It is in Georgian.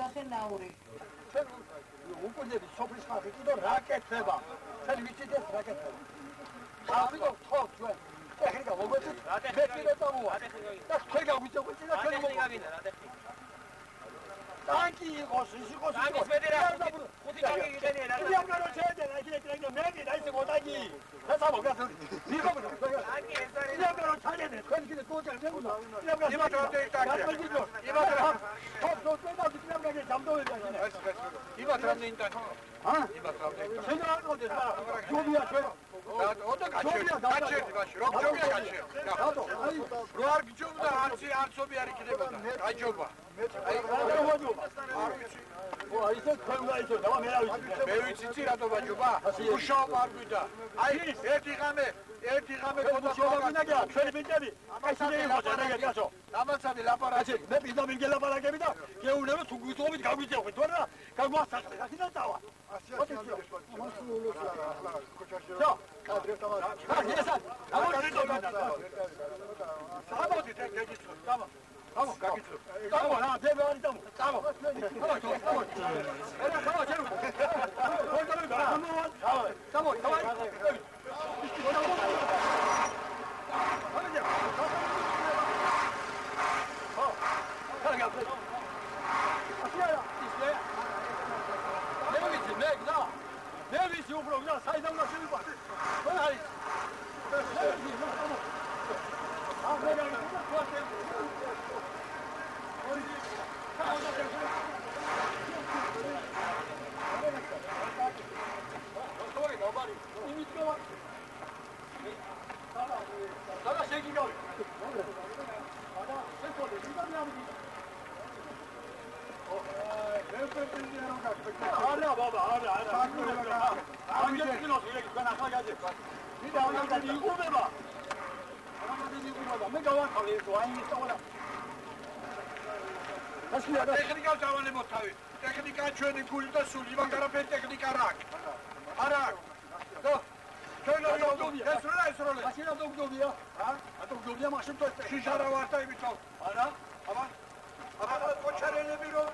გასენაური. ჩვენ უკუნდები სოფლის ხალხი კიდევ რაკეთება. ჩვენ ვიცით ეს რაკეთება. ამიტომ ხო ჩვენ ტექნიკა მოგვეცით. მე კიდე წამოვა. და თქვენ გაგვიწევთ და ჩვენ მოგაგინა რა ტექნიკა. ტანკი იყოს, ის იყოს. ტანკის ფედერაცია. ხუთი ტანკი იყენია რა. იამ გარო შეიძლება იქ ტრეკტორი მე კიდე ის მოტაგი. და სამოგასო. ვიღობ ტანკი ეს არის. იამ გარო ჩაიდე. თქვენ კიდე კოჭა ნებულა. იამ გარო. იმათ რომ ტანკი. იმათ რომ ხობ დოწედა იქნებ გაგე ჯამდოვება შენ. იმათ რომ ტანკი. ა? იმათ რომ ტანკი. შენ რა ყოდეს მაგრამ ჯობია ჩვენ. ოდო გაჩერდი მაშინ რომ ჯობია გაჩერდი. რატო? აი რო არ გჯობდა არცობი არ იქნებოდა. გაჯობა. აი რა მოძობა? არ ვიცი. ო აი ეს თქვენ უნდა იცოდე, და მე რა ვიცი. მე ვიცი რა თქმა უნდა. უშაობა არ გვიდა. აი ერთი ღამე უშაობა გინდა ჩვენი ბიჭები. აი შეიძლება იყოს რა გასო. დამაცადი ლაპარაკი. მე პირდაპირ გელაპარაკები და გეუბნები თუ გვითხოვით გაგვიწევით, თორე რა გაგვასახე, რა კიდე წავა. Все, кадры там. Так, ясно. А вот это надо. Работает, как я диску. Там. Там, как это. Там, на, где говорит там. Там. Давай, давай. Это давай, чёрт. Вот давай, давай. Давай, давай. მე ვიცი უფრო და საიდან უნდა შევიყვა. ვენ არის? არა ბაბა, არა. ამჯერ კილოს ვიღებ გან ახლა გაძებ. ვიდა უნდა მიიღუება. მე გავახალე ეს ვაინი სწავლა. ტექნიკა დავანებოთ თავი. ტექნიკა ჩვენი გული და სული, მაგ არაფერი ტექნიკა რა აქვს. არა აქვს. და ჩვენ ეს როლა. მაშინ რა დოგდობია? რა დოგდობია მაშინ თუ ეს შიშარა ვარ და იმით. არა? აბა. აბა კოჩარელები რომ